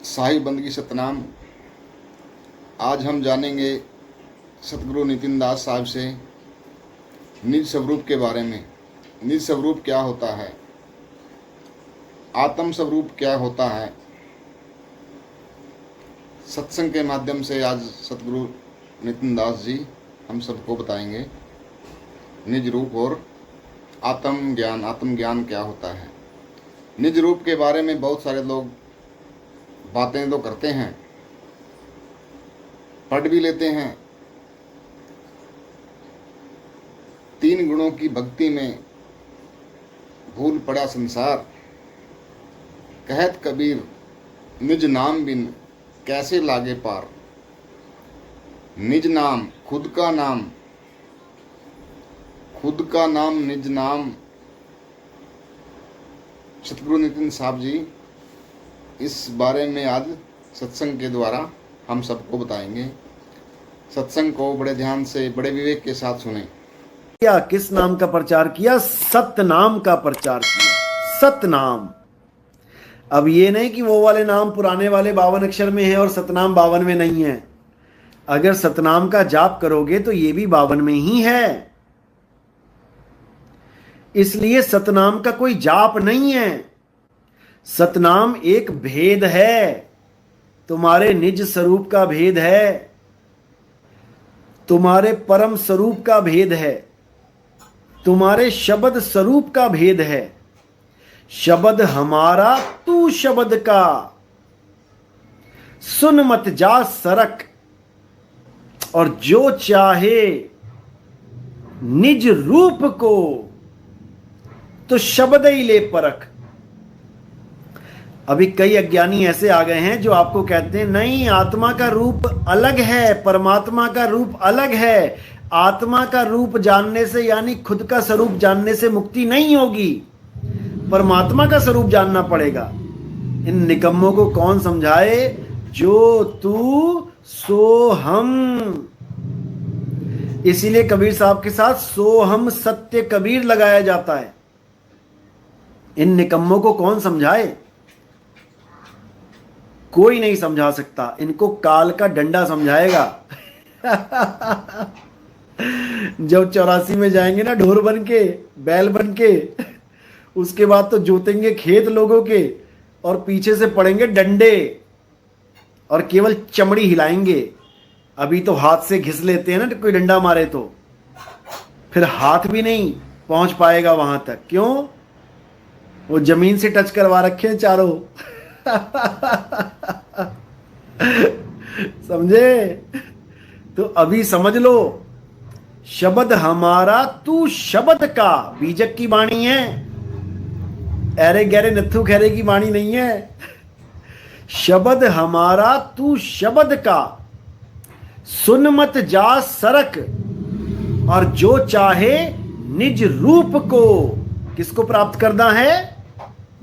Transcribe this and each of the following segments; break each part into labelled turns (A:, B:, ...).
A: साहिब बंदगी सतनाम। आज हम जानेंगे सतगुरु नितिन दास साहब से निज स्वरूप के बारे में। निज स्वरूप क्या होता है, आत्म स्वरूप क्या होता है। सत्संग के माध्यम से आज सतगुरु नितिन दास जी हम सबको बताएंगे निज रूप और आत्म ज्ञान क्या होता है। निज रूप के बारे में बहुत सारे लोग बातें तो करते हैं, पढ़ भी लेते हैं। 3 गुणों की भक्ति में भूल पड़ा संसार, कहत कबीर निज नाम बिन कैसे लागे पार। निज नाम, खुद का नाम, खुद का नाम, निज नाम। सतगुरु नितिन साहब जी इस बारे में आज सत्संग के द्वारा हम सबको बताएंगे। सत्संग को बड़े ध्यान से, बड़े विवेक के साथ सुने।
B: क्या किस नाम का प्रचार किया? सत्य नाम का प्रचार किया। सत्य नाम। अब ये नहीं कि वो वाले नाम पुराने वाले 52 अक्षर में है और सतनाम 52 में नहीं है। अगर सतनाम का जाप करोगे तो ये भी 52 में ही है। इसलिए सतनाम का कोई जाप नहीं है। सतनाम एक भेद है, तुम्हारे निज स्वरूप का भेद है, तुम्हारे परम स्वरूप का भेद है, तुम्हारे शब्द स्वरूप का भेद है। शब्द हमारा तू शब्द का, सुन मत जा सरक, और जो चाहे निज रूप को तो शब्द ही ले परख। अभी कई अज्ञानी ऐसे आ गए हैं जो आपको कहते हैं नहीं, आत्मा का रूप अलग है, परमात्मा का रूप अलग है। आत्मा का रूप जानने से यानी खुद का स्वरूप जानने से मुक्ति नहीं होगी, परमात्मा का स्वरूप जानना पड़ेगा। इन निकम्मों को कौन समझाए? जो तू सो हम। इसीलिए कबीर साहब के साथ सो हम सत्य कबीर लगाया जाता है। इन निकम्मों को कौन समझाए? कोई नहीं समझा सकता। इनको काल का डंडा समझाएगा। जब 84 में जाएंगे ना ढोर बन के, बैल बन के, उसके बाद तो जोतेंगे खेत लोगों के और पीछे से पड़ेंगे डंडे और केवल चमड़ी हिलाएंगे। अभी तो हाथ से घिस लेते हैं ना, कोई डंडा मारे तो फिर हाथ भी नहीं पहुंच पाएगा वहां तक। क्यों? वो जमीन से टच करवा रखे हैं चारों। समझे? तो अभी समझ लो, शब्द हमारा तू शब्द का। बीजक की वाणी है, ऐरे गहरे नथु खैरे की वाणी नहीं है। शब्द हमारा तू शब्द का, सुन मत जा सरक, और जो चाहे निज रूप को। किसको प्राप्त करना है?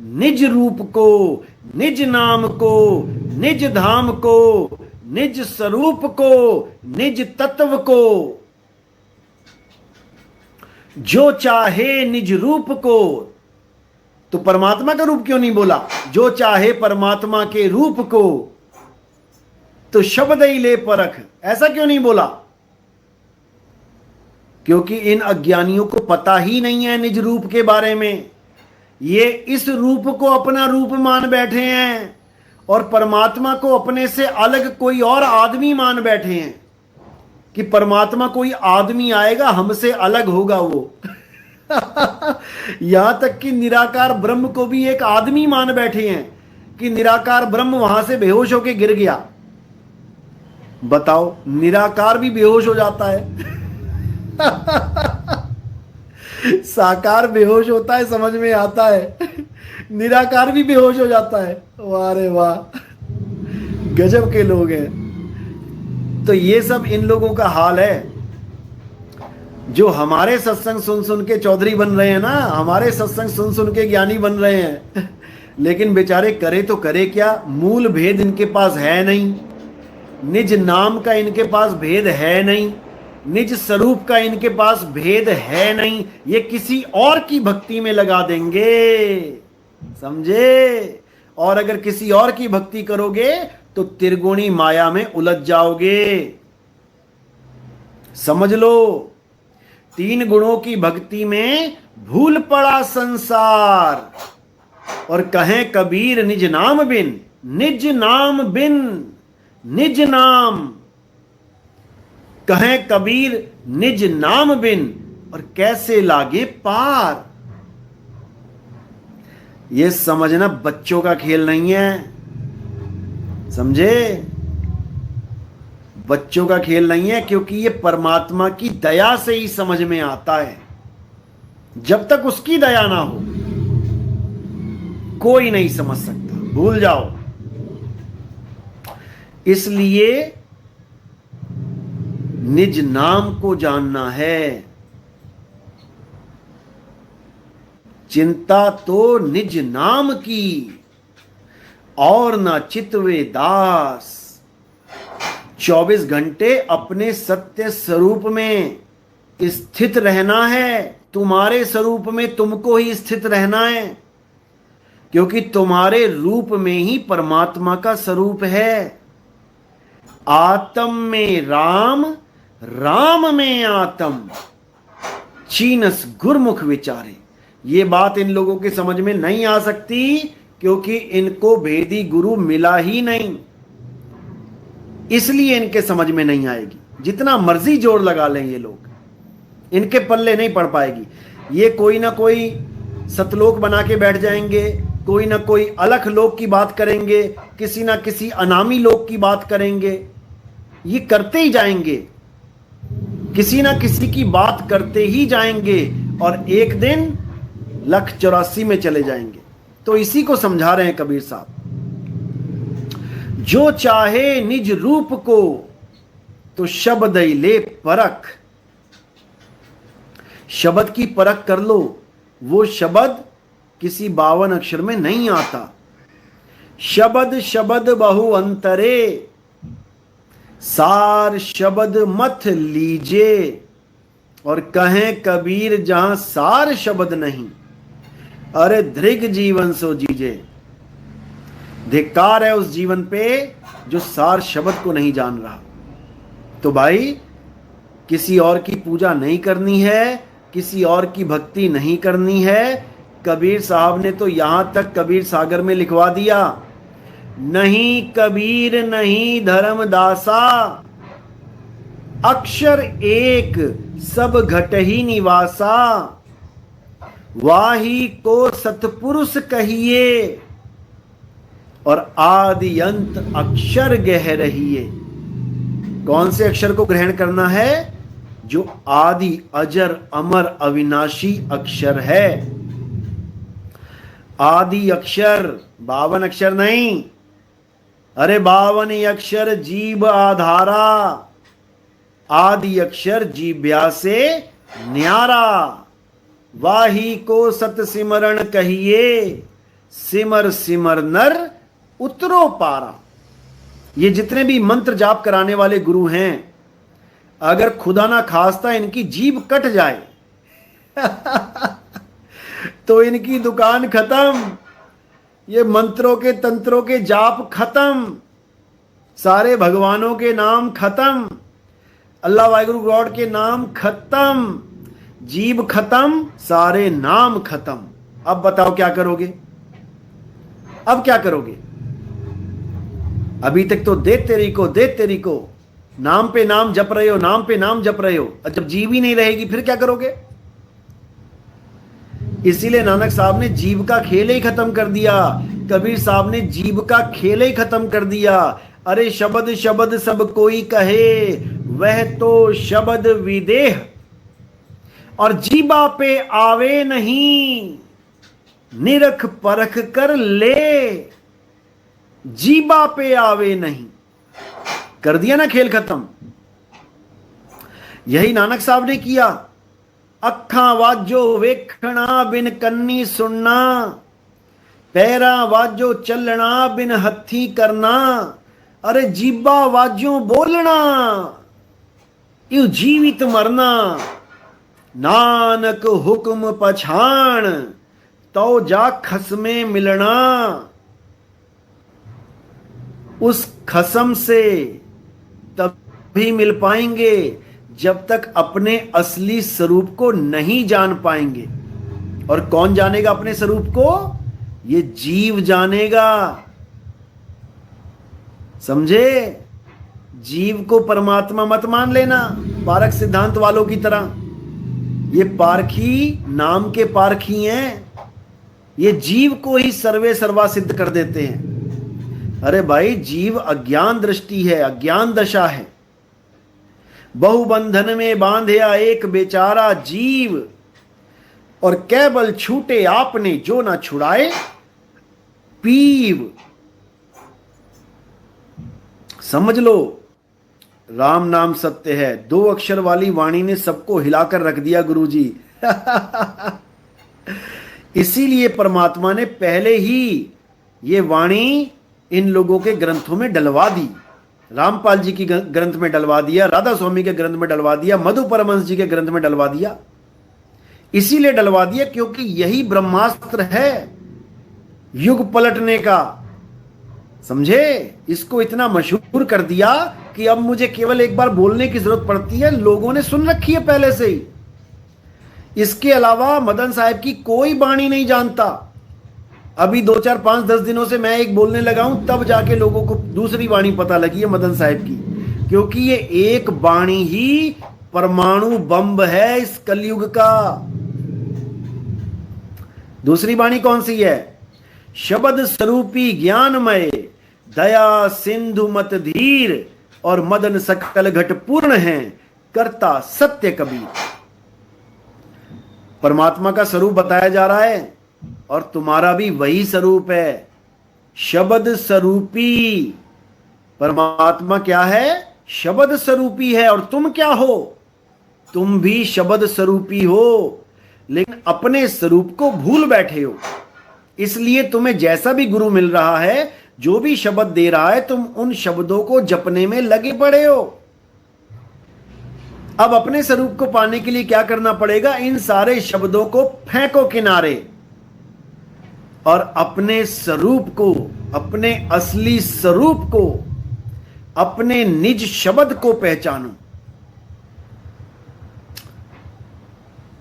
B: निज रूप को, निज नाम को, निज धाम को, निज स्वरूप को, निज तत्व को। जो चाहे निज रूप को, तो परमात्मा का रूप क्यों नहीं बोला? जो चाहे परमात्मा के रूप को तो शब्द ही ले परख, ऐसा क्यों नहीं बोला? क्योंकि इन अज्ञानियों को पता ही नहीं है निज रूप के बारे में। ये इस रूप को अपना रूप मान बैठे हैं और परमात्मा को अपने से अलग कोई और आदमी मान बैठे हैं कि परमात्मा कोई आदमी आएगा हमसे अलग होगा वो। यहां तक कि निराकार ब्रह्म को भी एक आदमी मान बैठे हैं कि निराकार ब्रह्म वहां से बेहोश होके गिर गया। बताओ, निराकार भी बेहोश हो जाता है। साकार बेहोश होता है, समझ में आता है। निराकार भी बेहोश हो जाता है। वाह रे वाह, गजब के लोग हैं। तो ये सब इन लोगों का हाल है जो हमारे सत्संग सुन सुन के चौधरी बन रहे हैं ना, हमारे सत्संग सुन सुन के ज्ञानी बन रहे हैं। लेकिन बेचारे करे तो करे क्या? मूल भेद इनके पास है नहीं, निज नाम का इनके पास भेद है नहीं, निज स्वरूप का इनके पास भेद है नहीं। ये किसी और की भक्ति में लगा देंगे, समझे? और अगर किसी और की भक्ति करोगे तो त्रिगुणी माया में उलझ जाओगे। समझ लो, 3 गुणों की भक्ति में भूल पड़ा संसार। और कहें कबीर निज नाम बिन, निज नाम बिन, निज नाम, कहें कबीर निज नाम बिन, और कैसे लागे पार। यह समझना बच्चों का खेल नहीं है, समझे? बच्चों का खेल नहीं है, क्योंकि यह परमात्मा की दया से ही समझ में आता है। जब तक उसकी दया ना हो कोई नहीं समझ सकता, भूल जाओ। इसलिए निज नाम को जानना है। चिंता तो निज नाम की और ना चितवे दास। 24 घंटे अपने सत्य स्वरूप में स्थित रहना है। तुम्हारे स्वरूप में तुमको ही स्थित रहना है, क्योंकि तुम्हारे रूप में ही परमात्मा का स्वरूप है। आत्म में राम, राम में आत्म, चीनस गुरमुख विचारे। ये बात इन लोगों के समझ में नहीं आ सकती, क्योंकि इनको भेदी गुरु मिला ही नहीं, इसलिए इनके समझ में नहीं आएगी। जितना मर्जी जोर लगा लें ये लोग, इनके पल्ले नहीं पड़ पाएगी। ये कोई ना कोई सतलोक बना के बैठ जाएंगे, कोई ना कोई अलख लोक की बात करेंगे, किसी ना किसी अनामी लोक की बात करेंगे। ये करते ही जाएंगे, किसी ना किसी की बात करते ही जाएंगे, और एक दिन 184 में चले जाएंगे। तो इसी को समझा रहे हैं कबीर साहब। जो चाहे निज रूप को तो शब्द ही ले परख। शब्द की परख कर लो। वो शब्द किसी 52 अक्षर में नहीं आता। शब्द शब्द बहु अंतरे, सार शब्द मत लीजे। और कहें कबीर जहां सार शब्द नहीं, अरे धृग जीवन सो जीजे। धिक्कार है उस जीवन पे जो सार शब्द को नहीं जान रहा। तो भाई, किसी और की पूजा नहीं करनी है, किसी और की भक्ति नहीं करनी है। कबीर साहब ने तो यहां तक कबीर सागर में लिखवा दिया, नहीं कबीर नहीं धर्मदासा, अक्षर एक सब घट ही निवासा। वाही को सतपुरुष कहिए, और आदि अंत अक्षर गह रहिए। कौन से अक्षर को ग्रहण करना है? जो आदि अजर अमर अविनाशी अक्षर है। आदि अक्षर 52 अक्षर नहीं, अरे 52 अक्षर जीव आधारा। आदि अक्षर जीव्या से न्यारा। वाही को सत सिमरण कहिए, सिमर सिमर नर उतरो पारा। ये जितने भी मंत्र जाप कराने वाले गुरु हैं, अगर खुदा ना खास्ता इनकी जीभ कट जाए तो इनकी दुकान खत्म। ये मंत्रों के तंत्रों के जाप खत्म, सारे भगवानों के नाम खत्म, अल्लाह वाहिगुरु गॉड के नाम खत्म, जीभ खत्म, सारे नाम खत्म। अब बताओ क्या करोगे? अब क्या करोगे? अभी तक तो दे तेरी को नाम पे नाम जप रहे हो, नाम पे नाम जप रहे हो। और जब जीव ही नहीं रहेगी फिर क्या करोगे? इसीलिए नानक साहब ने जीव का खेल ही खत्म कर दिया। कबीर साहब ने जीव का खेल ही खत्म कर दिया। अरे शब्द शब्द सब कोई कहे, वह तो शब्द विदेह, और जीबा पे आवे नहीं, निरख परख कर ले। जीबा पे आवे नहीं, कर दिया ना खेल खत्म। यही नानक साहब ने किया। अखा वाजो वेखना बिन कन्नी सुनना, पैरा वाजो चलना बिन हथी करना। अरे जीबा वाजो बोलना, यू जीवित मरना। नानक हुक्म पछाण, तो जा खसमे मिलना। उस खसम से तभी मिल पाएंगे जब तक अपने असली स्वरूप को नहीं जान पाएंगे। और कौन जानेगा अपने स्वरूप को? ये जीव जानेगा। समझे? जीव को परमात्मा मत मान लेना पारख सिद्धांत वालों की तरह। ये पारखी नाम के पारखी हैं, ये जीव को ही सर्वे सर्वा सिद्ध कर देते हैं। अरे भाई, जीव अज्ञान दृष्टि है, अज्ञान दशा है। बहुबंधन में बांधया एक बेचारा जीव, और केवल छूटे आपने जो ना छुड़ाए पीव। समझ लो, राम नाम सत्य है। 2 अक्षर वाली वाणी ने सबको हिलाकर रख दिया गुरुजी। इसीलिए परमात्मा ने पहले ही ये वाणी इन लोगों के ग्रंथों में डलवा दी। रामपाल जी की ग्रंथ में डलवा दिया, राधा स्वामी के ग्रंथ में डलवा दिया, मधु परमहंस जी के ग्रंथ में डलवा दिया। इसीलिए डलवा दिया क्योंकि यही ब्रह्मास्त्र है युग पलटने का। समझे? इसको इतना मशहूर कर दिया कि अब मुझे केवल एक बार बोलने की जरूरत पड़ती है, लोगों ने सुन रखी है पहले से ही। इसके अलावा मदन साहब की कोई वाणी नहीं जानता। अभी 2, 4, 5, 10 दिनों से मैं एक बोलने लगा हूं, तब जाके लोगों को दूसरी वाणी पता लगी है मदन साहब की, क्योंकि ये एक वाणी ही परमाणु बम है इस कलयुग का। दूसरी वाणी कौन सी है? शब्द स्वरूपी ज्ञानमय दया सिंधु मत धीर, और मदन सकल घट पूर्ण है करता सत्य कबीर। परमात्मा का स्वरूप बताया जा रहा है और तुम्हारा भी वही स्वरूप है, शब्द स्वरूपी। परमात्मा क्या है? शब्द स्वरूपी है। और तुम क्या हो? तुम भी शब्द स्वरूपी हो, लेकिन अपने स्वरूप को भूल बैठे हो। इसलिए तुम्हें जैसा भी गुरु मिल रहा है, जो भी शब्द दे रहा है, तुम उन शब्दों को जपने में लगे पड़े हो। अब अपने स्वरूप को पाने के लिए क्या करना पड़ेगा? इन सारे शब्दों को फेंको किनारे और अपने स्वरूप को, अपने असली स्वरूप को, अपने निज शब्द को पहचानो।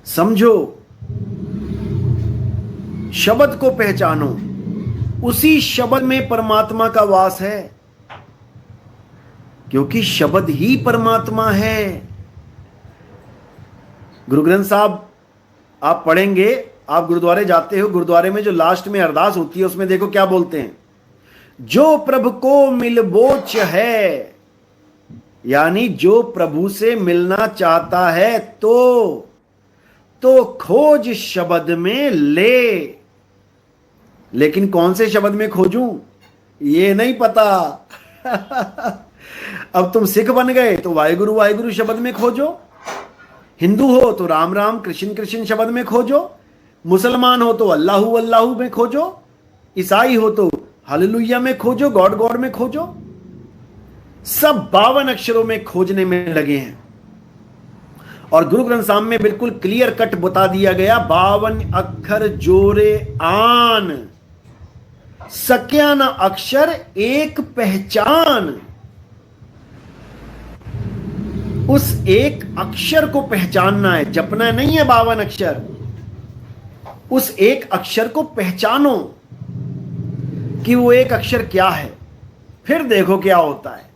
B: समझो, शब्द को पहचानो। उसी शब्द में परमात्मा का वास है, क्योंकि शब्द ही परमात्मा है। गुरु ग्रंथ साहब आप पढ़ेंगे, आप गुरुद्वारे जाते हो, गुरुद्वारे में जो लास्ट में अरदास होती है उसमें देखो क्या बोलते हैं, जो प्रभु को मिलबोच है, यानी जो प्रभु से मिलना चाहता है तो खोज शब्द में ले। लेकिन कौन से शब्द में खोजूं ये नहीं पता। अब तुम सिख बन गए तो वाहिगुरु वाहिगुरु शब्द में खोजो, हिंदू हो तो राम राम कृष्ण कृष्ण शब्द में खोजो, मुसलमान हो तो अल्लाहू अल्लाहू में खोजो, ईसाई हो तो हालेलुया में खोजो, गॉड गॉड में खोजो। सब 52 अक्षरों में खोजने में लगे हैं। और गुरु ग्रंथ साहब में बिल्कुल क्लियर कट बता दिया गया, 52 अक्षर जोरे आन, सक्या न अक्षर एक पहचान। उस एक अक्षर को पहचानना है, जपना नहीं है 52 अक्षर। उस एक अक्षर को पहचानो कि वो एक अक्षर क्या है, फिर देखो क्या होता है।